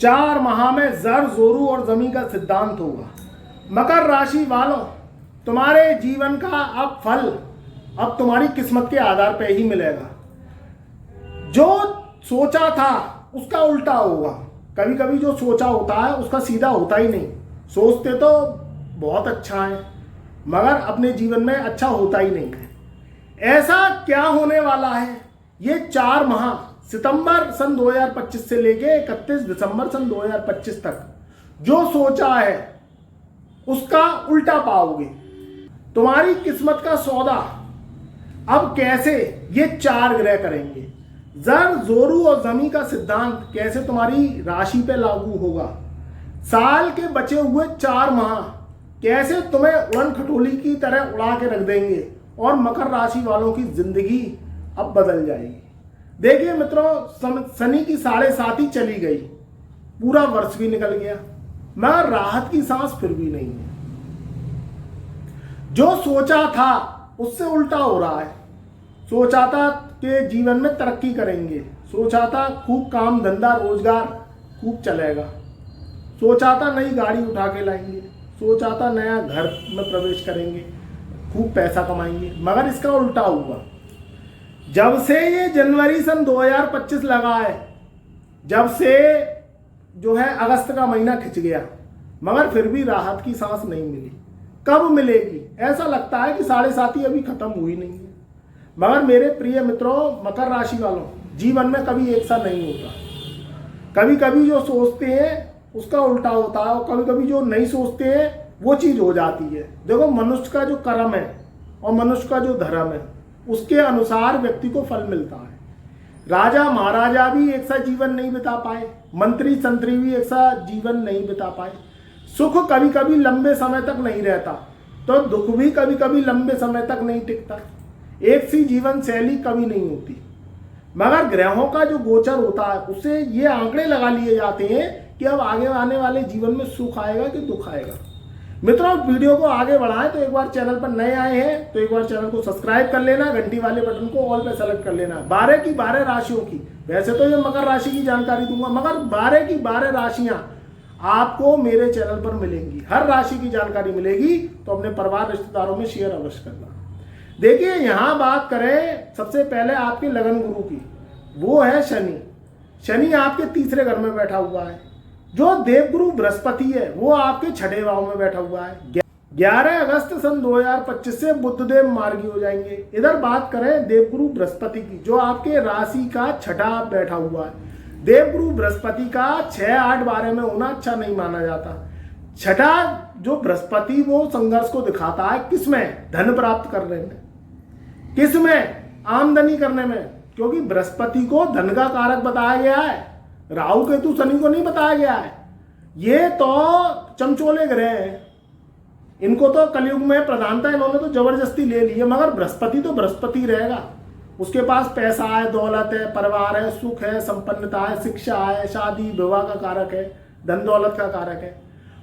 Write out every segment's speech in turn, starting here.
4 माह में जर जोरू और जमी का सिद्धांत होगा। मकर राशि वालों, तुम्हारे जीवन का अब फल अब तुम्हारी किस्मत के आधार पर ही मिलेगा। जो सोचा था उसका उल्टा होगा। कभी कभी जो सोचा होता है उसका सीधा होता ही नहीं। सोचते तो बहुत अच्छा है मगर अपने जीवन में अच्छा होता ही नहीं है। ऐसा क्या होने वाला है? ये 4 माह सितंबर सन 2025 से लेके 31 दिसंबर सन 2025 तक जो सोचा है उसका उल्टा पाओगे। तुम्हारी किस्मत का सौदा अब कैसे ये 4 ग्रह करेंगे। जर जोरू और जमी का सिद्धांत कैसे तुम्हारी राशि पे लागू होगा। साल के बचे हुए 4 माह कैसे तुम्हें उड़न खटोली की तरह उड़ा के रख देंगे और मकर राशि वालों की जिंदगी अब बदल जाएगी। देखिए मित्रों, शनि की 7.5 चली गई, पूरा वर्ष भी निकल गया मगर राहत की सांस फिर भी नहीं है। जो सोचा था उससे उल्टा हो रहा है। सोचा था कि जीवन में तरक्की करेंगे, सोचा था खूब काम धंधा रोजगार खूब चलेगा, सोचा था नई गाड़ी उठा के लाएंगे, सोचा था नया घर में प्रवेश करेंगे, खूब पैसा कमाएंगे, मगर इसका उल्टा हुआ। जब से ये जनवरी सन 2025 लगा है, जब से जो है अगस्त का महीना खिंच गया मगर फिर भी राहत की सांस नहीं मिली। कब मिलेगी? ऐसा लगता है कि 7.5 अभी खत्म हुई नहीं है। मगर मेरे प्रिय मित्रों, मकर राशि वालों, जीवन में कभी एक सा नहीं होता। कभी कभी जो सोचते हैं उसका उल्टा होता है और कभी कभी जो नहीं सोचते हैं वो चीज हो जाती है। देखो, मनुष्य का जो कर्म है और मनुष्य का जो धर्म है उसके अनुसार व्यक्ति को फल मिलता है। राजा महाराजा भी एक सा जीवन नहीं बिता पाए, मंत्री संतरी भी एक सा जीवन नहीं बिता पाए। सुख कभी कभी लंबे समय तक नहीं रहता तो दुख भी कभी कभी लंबे समय तक नहीं टिकता। एक सी जीवन शैली कभी नहीं होती। मगर ग्रहों का जो गोचर होता है उससे ये आंकड़े लगा लिए जाते हैं कि अब आगे आने वाले जीवन में सुख आएगा कि दुख आएगा। मित्रों, वीडियो को आगे बढ़ाएं तो एक बार चैनल पर नए आए हैं तो एक बार चैनल को सब्सक्राइब कर लेना, घंटी वाले बटन को ऑल पे सेलेक्ट कर लेना। 12 की 12 राशियों की, वैसे तो ये मकर राशि की जानकारी दूंगा मगर 12 की 12 राशियां आपको मेरे चैनल पर मिलेंगी। हर राशि की जानकारी मिलेगी तो अपने परिवार रिश्तेदारों में शेयर अवश्य करना। देखिए, यहां बात करें सबसे पहले आपके लगन गुरु की, वो है शनि। शनि आपके तीसरे घर में बैठा हुआ है। जो देवगुरु बृहस्पति है वो आपके 6ठे भाव में बैठा हुआ है। 11 अगस्त सन 2025 से बुधदेव मार्गी हो जाएंगे। इधर बात करें देवगुरु बृहस्पति की, जो आपके राशि का 6ठा बैठा हुआ है। देवगुरु बृहस्पति का 6, 8, 12 में होना अच्छा नहीं माना जाता। 6ठा जो बृहस्पति वो संघर्ष को दिखाता है किसमें? धन प्राप्त करने में, किसमें? आमदनी करने में, क्योंकि बृहस्पति को धन का कारक बताया गया है। राहु केतु शनि को नहीं बताया गया है। ये तो चमचोले ग्रह हैं, इनको तो कलयुग में प्रधानता इन्होंने तो जबरदस्ती ले ली है। मगर बृहस्पति तो बृहस्पति रहेगा। उसके पास पैसा है, दौलत है, परिवार है, सुख है, संपन्नता है, शिक्षा है, शादी विवाह का कारक है, धन दौलत का कारक है।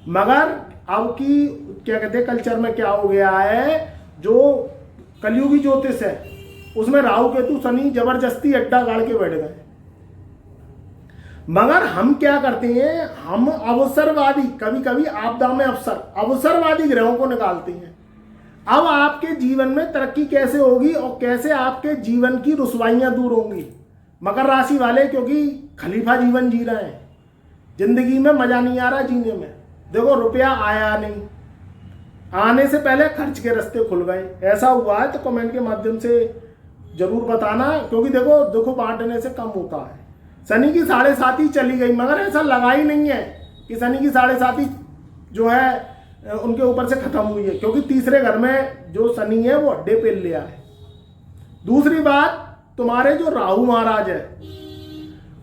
मगर अब की क्या कहते हैं कल्चर में क्या हो गया है, जो कलयुगी ज्योतिष है उसमें राहु केतु शनि जबरदस्ती अड्डा गाड़ के बैठ गए। मगर हम क्या करते हैं, हम अवसरवादी, कभी कभी आपदा में अवसरवादी ग्रहों को निकालते हैं। अब आपके जीवन में तरक्की कैसे होगी और कैसे आपके जीवन की रुसवाइयां दूर होंगी। मकर राशि वाले क्योंकि खलीफा जीवन जी रहे हैं, जिंदगी में मजा नहीं आ रहा जीने में। देखो, रुपया आया नहीं, आने से पहले खर्च के रास्ते खुल गए। ऐसा हुआ है तो कमेंट के माध्यम से जरूर बताना, क्योंकि देखो दुख बांटने से कम होता है। शनि की 7.5 चली गई मगर ऐसा लगा ही नहीं है कि शनि की 7.5 जो है उनके ऊपर से खत्म हुई है, क्योंकि तीसरे घर में जो शनि है वो अड्डे पे लिया है। दूसरी बात, तुम्हारे जो राहु महाराज है,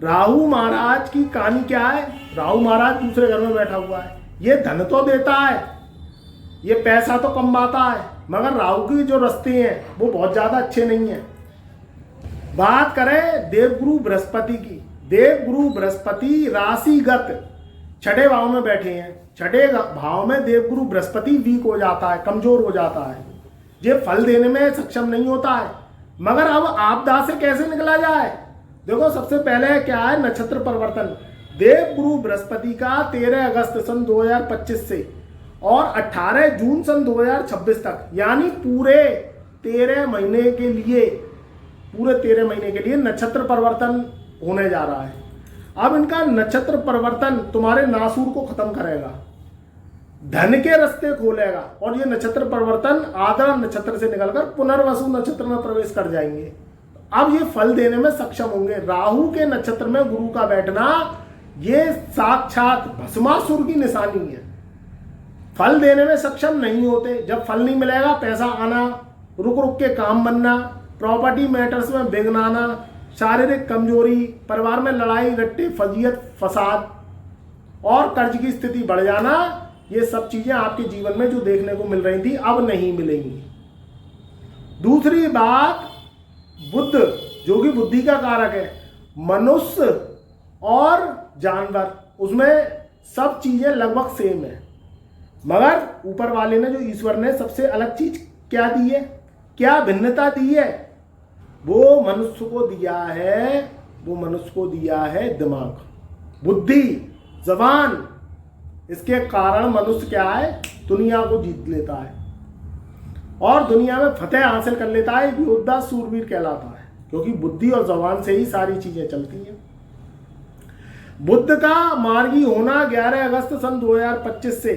राहु महाराज की कहानी क्या है? राहु महाराज दूसरे घर में बैठा हुआ है। ये धन तो देता है, ये पैसा तो कमाता है, मगर राहु की जो रास्ते हैं वो बहुत ज्यादा अच्छे नहीं है। बात करें देवगुरु बृहस्पति की, देवगुरु बृहस्पति राशिगत 6ठे भाव में बैठे हैं। 6ठे भाव में देवगुरु बृहस्पति वीक हो जाता है, कमजोर हो जाता है, ये फल देने में सक्षम नहीं होता है। मगर अब आपदा से कैसे निकला जाए? देखो, सबसे पहले क्या है, नक्षत्र परिवर्तन। देवगुरु बृहस्पति का 13 अगस्त सन 2025 से और 18 जून सन 2026 तक, यानी पूरे 13 महीने के लिए नक्षत्र परिवर्तन होने जा रहा है। अब इनका नक्षत्र परिवर्तन तुम्हारे नासूर को खत्म करेगा, धन के रास्ते खोलेगा, और ये नक्षत्र परिवर्तन आद्रा नक्षत्र से निकलकर पुनर्वसु नक्षत्र में प्रवेश कर जाएंगे। अब ये फल देने में सक्षम होंगे। राहु के नक्षत्र में गुरु का बैठना ये साक्षात भस्मासुर की निशानी है। फल देने में सक्षम नहीं होते। जब फल नहीं मिलेगा, पैसा आना, रुक रुक के काम बनना, प्रॉपर्टी मैटर्स में विघ्न आना, शारीरिक कमजोरी, परिवार में लड़ाई रट्टे फजीयत फसाद और कर्ज की स्थिति बढ़ जाना, ये सब चीजें आपके जीवन में जो देखने को मिल रही थी अब नहीं मिलेंगी। दूसरी बात, बुद्ध जो कि बुद्धि का कारक है, मनुष्य और जानवर, उसमें सब चीजें लगभग सेम है, मगर ऊपर वाले ने, जो ईश्वर ने सबसे अलग चीज क्या दी है, क्या भिन्नता दी है, वो मनुष्य को दिया है दिमाग, बुद्धि, जबान। इसके कारण मनुष्य क्या है, दुनिया को जीत लेता है और दुनिया में फतेह हासिल कर लेता है, योद्धा सूरवीर कहलाता है, क्योंकि बुद्धि और जबान से ही सारी चीजें चलती हैं। बुद्ध का मार्गी होना 11 अगस्त सन 2025 से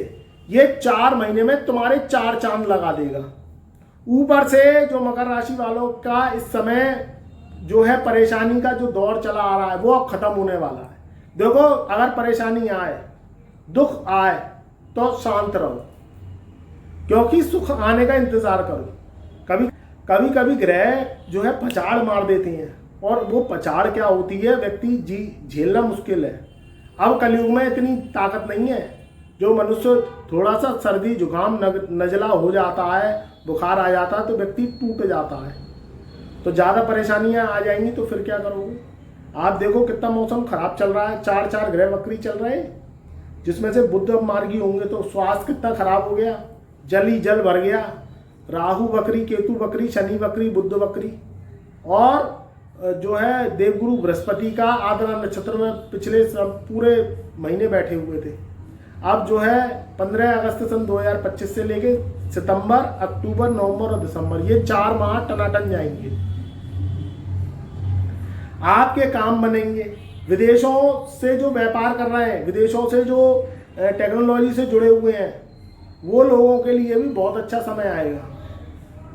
ये 4 महीने में तुम्हारे 4 चांद लगा देगा। ऊपर से जो मकर राशि वालों का इस समय जो है परेशानी का जो दौर चला आ रहा है वो अब खत्म होने वाला है। देखो, अगर परेशानी आए, दुख आए तो शांत रहो, क्योंकि सुख आने का इंतजार करो। कभी ग्रह जो है पछाड़ मार देते हैं, और वो पछाड़ क्या होती है, व्यक्ति झेलना मुश्किल है। अब कलयुग में इतनी ताकत नहीं है। जो मनुष्य थोड़ा सा सर्दी जुकाम नजला हो जाता है, बुखार आ जाता है, तो व्यक्ति टूट जाता है, तो ज़्यादा परेशानियां आ जाएंगी, तो फिर क्या करोगे। आप देखो कितना मौसम खराब चल रहा है, 4 ग्रह वक्री चल रहे हैं, जिसमें से बुध मार्गी होंगे तो स्वास्थ्य कितना खराब हो गया, जल ही जल भर गया। राहु वक्री, केतु वक्री, शनि वक्री, बुध वक्री, और जो है देवगुरु बृहस्पति का आद्रा नक्षत्र में पिछले सब पूरे महीने बैठे हुए थे। अब जो है 15 अगस्त सन 2025 से लेके सितंबर, अक्टूबर, नवंबर और दिसंबर, ये 4 माह टनाटन जाएंगे। आपके काम बनेंगे। विदेशों से जो व्यापार कर रहे हैं, विदेशों से जो टेक्नोलॉजी से जुड़े हुए हैं, वो लोगों के लिए भी बहुत अच्छा समय आएगा।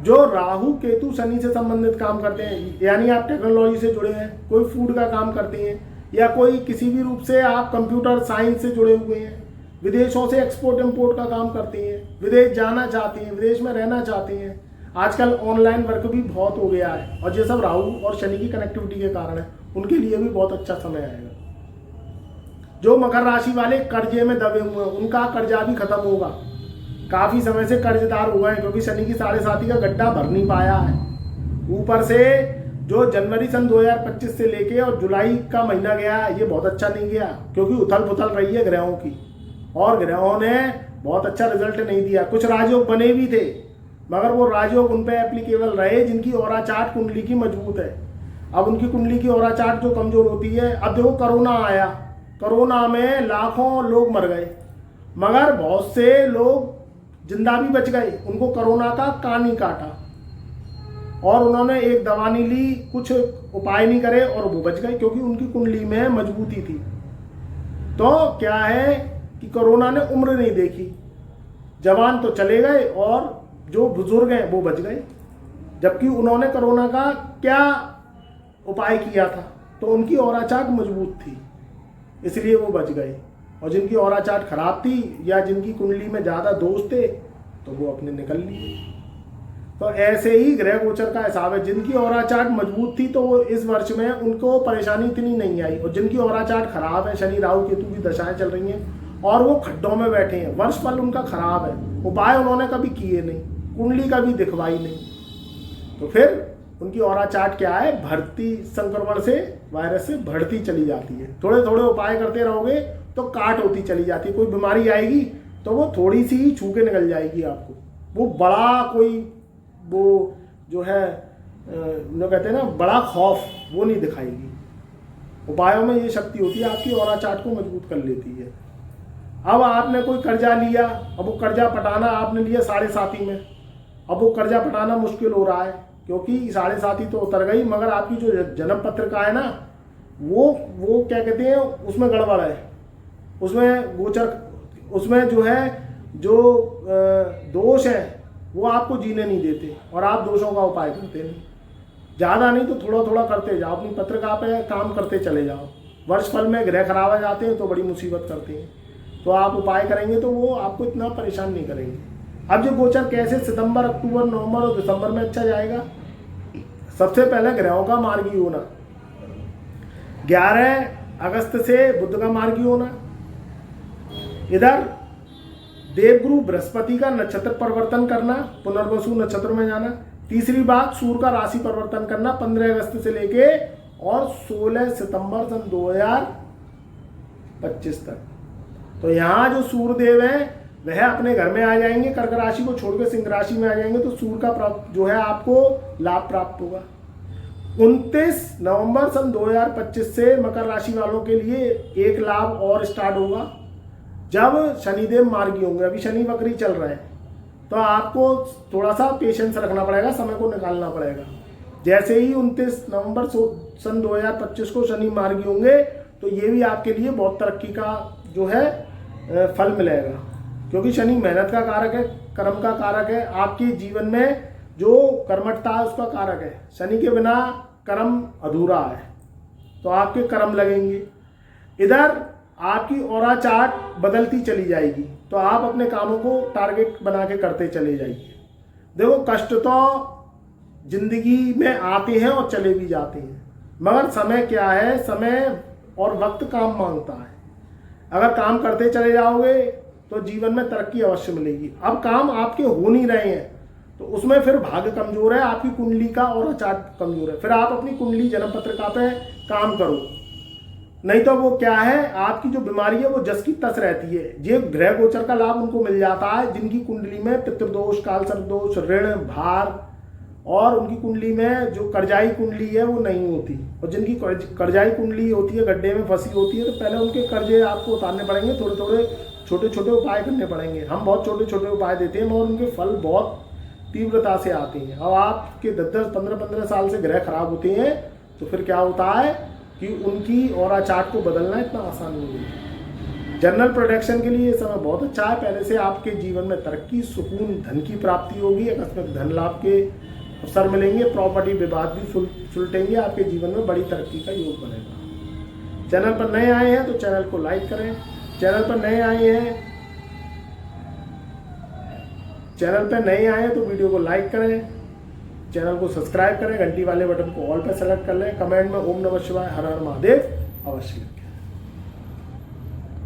जो राहु केतु शनि से संबंधित काम करते हैं, यानी आप टेक्नोलॉजी से जुड़े हैं, कोई फूड का काम करते हैं, या कोई किसी भी रूप से आप कंप्यूटर साइंस से जुड़े हुए हैं, विदेशों से एक्सपोर्ट इंपोर्ट का काम करते हैं, विदेश जाना चाहते हैं, विदेश में रहना चाहते हैं, आजकल ऑनलाइन वर्क भी बहुत हो गया है, और ये सब राहु और शनि की कनेक्टिविटी के कारण है, उनके लिए भी बहुत अच्छा समय आएगा। जो मकर राशि वाले कर्जे में दबे हुए हैं, उनका कर्जा भी खत्म होगा। काफी समय से कर्जदार हो गए, क्योंकि शनि की 7.5 का गड्ढा भर नहीं पाया है। ऊपर से जो जनवरी सन 2025 से लेके और जुलाई का महीना गया, ये बहुत अच्छा नहीं गया, क्योंकि उथल पुथल रही है ग्रहों की, और ग्रहों ने बहुत अच्छा रिजल्ट नहीं दिया। कुछ राजयोग बने भी थे, मगर वो राजयोग उन पे एप्लीकेबल रहे जिनकी औरा चार्ट कुंडली की मजबूत है। अब उनकी कुंडली की औरा चार्ट जो कमजोर होती है, अब देखो कोरोना आया, कोरोना में लाखों लोग मर गए, मगर बहुत से लोग जिंदा भी बच गए। उनको कोरोना का कान नहीं काटा, और उन्होंने एक दवा नहीं ली, कुछ उपाय नहीं करे, और वो बच गए, क्योंकि उनकी कुंडली में मजबूती थी। तो क्या है कि कोरोना ने उम्र नहीं देखी, जवान तो चले गए और जो बुजुर्ग हैं वो बच गए, जबकि उन्होंने कोरोना का क्या उपाय किया था, तो उनकी औरा चार्ट मजबूत थी, इसलिए वो बच गए। और जिनकी औरा चार्ट खराब थी, या जिनकी कुंडली में ज़्यादा दोष थे, तो वो अपने निकल लिए। तो ऐसे ही ग्रह गोचर का हिसाब है। जिनकी औरा चार्ट मजबूत थी, तो वो इस वर्ष में उनको परेशानी इतनी नहीं आई, और जिनकी औरा चार्ट खराब है, शनि राहु केतु की दशाएं चल रही हैं और वो खड्डों में बैठे हैं, वर्ष फल उनका खराब है, उपाय उन्होंने कभी किए नहीं, कुंडली कभी दिखवाई नहीं, तो फिर उनकी औरा चार्ट क्या है, भर्ती संक्रमण से, वायरस से बढ़ती चली जाती है। थोड़े थोड़े उपाय करते रहोगे तो काट होती चली जाती है। कोई बीमारी आएगी तो वो थोड़ी सी ही छू के निकल जाएगी आपको, वो बड़ा कोई वो जो है जो कहते हैं ना बड़ा खौफ, वो नहीं दिखाएगी। उपायों में ये शक्ति होती है, आपकी ऑरा चार्ट को मजबूत कर लेती है। अब आपने कोई कर्जा लिया, अब वो कर्जा पटाना आपने लिया 7.5 में, अब वो कर्जा पटाना मुश्किल हो रहा है क्योंकि 7.5 तो उतर गई, मगर आपकी जो जन्म पत्रिका है ना वो क्या कहते हैं, उसमें गड़बड़ है, उसमें गोचर, उसमें जो है जो दोष है वो आपको जीने नहीं देते और आप दोषों का उपाय करते नहीं। ज़्यादा नहीं तो थोड़ा थोड़ा करते जाओ, अपनी पत्रिका पे काम करते चले जाओ। वर्ष फल में ग्रह खराब आ जाते हैं तो बड़ी मुसीबत करते हैं, तो आप उपाय करेंगे तो वो आपको इतना परेशान नहीं करेंगे। अब जो गोचर कैसे सितंबर, अक्टूबर, नवंबर और दिसंबर में अच्छा जाएगा, सबसे पहले ग्रहों का मार्गी होना। 11 अगस्त से बुध का मार्गी होना। इधर देवगुरु बृहस्पति का नक्षत्र परिवर्तन करना, पुनर्वसु नक्षत्र में जाना। तीसरी बात, सूर्य का राशि परिवर्तन करना 15 अगस्त से लेके और 16 सितंबर सन 2025 तक। तो यहाँ जो सूर्यदेव है वह अपने घर में आ जाएंगे, कर्क राशि को छोड़कर सिंह राशि में आ जाएंगे, तो सूर्य का जो है आपको लाभ प्राप्त होगा। 29 नवंबर सन 2025 से मकर राशि वालों के लिए एक लाभ और स्टार्ट होगा, जब शनिदेव मार्गी होंगे। अभी शनि वक्री चल रहा है तो आपको थोड़ा सा पेशेंस रखना पड़ेगा, समय को निकालना पड़ेगा। जैसे ही 29 नवंबर सन 2025 को शनि मार्गी होंगे तो ये भी आपके लिए बहुत तरक्की का जो है फल मिलेगा, क्योंकि शनि मेहनत का कारक है, कर्म का कारक है, आपके जीवन में जो कर्मठता है उसका कारक है। शनि के बिना कर्म अधूरा है, तो आपके कर्म लगेंगे। इधर आपकी ऑरा चार्ट बदलती चली जाएगी, तो आप अपने कामों को टारगेट बना के करते चले जाइए। देखो, कष्ट तो जिंदगी में आते हैं और चले भी जाते हैं, मगर समय क्या है, समय और वक्त काम मांगता है। अगर काम करते चले जाओगे तो जीवन में तरक्की अवश्य मिलेगी। अब काम आपके हो नहीं रहे हैं तो उसमें फिर भाग्य कमजोर है, आपकी कुंडली का और चार्ट कमजोर है। फिर आप अपनी कुंडली जन्म पत्रिका पे काम करो, नहीं तो वो क्या है, आपकी जो बीमारी है वो जस की तस रहती है। ये ग्रह गोचर का लाभ उनको मिल जाता है जिनकी कुंडली में पितृदोष, कालसर्प दोष, ऋण, भार, और उनकी कुंडली में जो कर्जाई कुंडली है वो नहीं होती, और जिनकी कर्जाई कुंडली होती है, गड्ढे में फंसी होती है, तो पहले उनके कर्जे आपको उतारने पड़ेंगे, थोड़े थोड़े छोटे छोटे उपाय करने पड़ेंगे। हम बहुत छोटे छोटे उपाय देते हैं मगर उनके फल बहुत तीव्रता से आते हैं। अब आपके 10-10, 15-15 साल से ग्रह खराब होते हैं तो फिर क्या होता है कि उनकी ऑरा चार्ट को बदलना इतना आसान नहीं है। जनरल प्रोटेक्शन के लिए ये समय बहुत अच्छा है। पहले से आपके जीवन में तरक्की, सुकून, धन की प्राप्ति होगी, आकस्मिक धन लाभ के अवसर मिलेंगे, प्रॉपर्टी विवाद भी सुलटेंगे, आपके जीवन में बड़ी तरक्की का योग बनेगा। चैनल पर नए आए हैं तो चैनल को लाइक करें, चैनल पर नए आए हैं तो वीडियो को लाइक करें, चैनल को सब्सक्राइब करें, घंटी वाले बटन को ऑल पर सेलेक्ट कर लें, कमेंट में ओम नमः शिवाय, हर हर महादेव अवश्य लिखें।